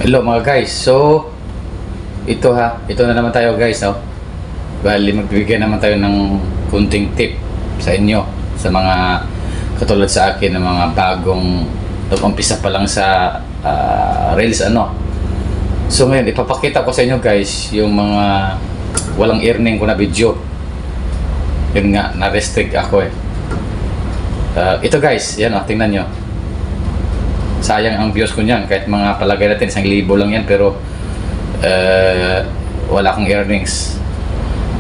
Hello mga guys, so ito na naman tayo guys, no? Bali magbibigay naman tayo ng kunting tip sa inyo, sa mga katulad sa akin ng mga bagong nag-umpisa pa lang sa Reels So ngayon, ipapakita ko sa inyo guys yung mga walang earning ko na video. Yun nga, na-restrict ako ito guys, yan tingnan nyo. Sayang ang views ko niyan, kahit mga palagay natin 1,000 lang yan, pero wala akong earnings.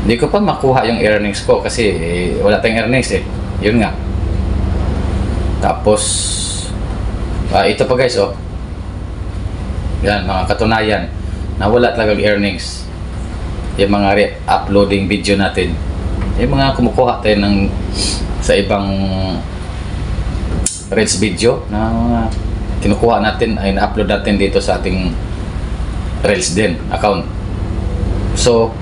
Hindi ko pa makuha yung earnings ko kasi wala tayong earnings yun nga. Tapos ito pa guys, yan mga katunayan na wala talagang earnings yung mga uploading video natin, yung mga kumukuha tayo ng sa ibang Reels video na mga kinukuha natin ay na-upload natin dito sa ating Reels din account. So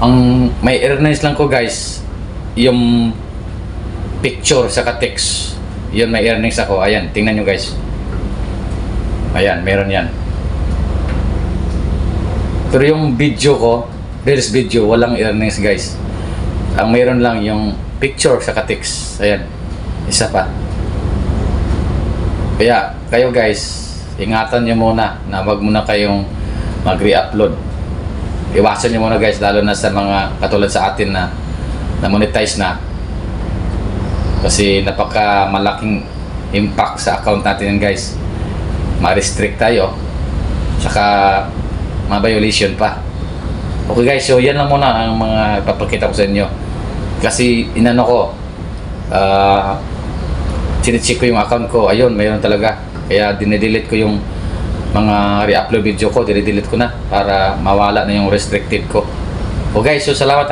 ang may earnings lang ko guys yung picture sa text, yun may earnings ako. Ayan, tingnan nyo guys, ayan, meron yan. Pero yung video ko, Reels video, walang earnings guys. Ang meron lang yung picture sa text. Ayan, isa pa. Kaya kayo guys, ingatan nyo muna na wag muna kayong mag-re-upload. Iwasan nyo muna guys, lalo na sa mga katulad sa atin na monetize na. Kasi napaka malaking impact sa account natin yan guys. Ma-restrict tayo, saka ma-violation pa. Okay guys, so yan lang muna ang mga ipapakita ko sa inyo. Kasi inano ko, sinicheck ko yung account ko, ayun, mayroon talaga. Kaya dinedelete ko yung mga re-upload video ko, dinedelete ko na para mawala na yung restricted ko. Okay guys, so salamat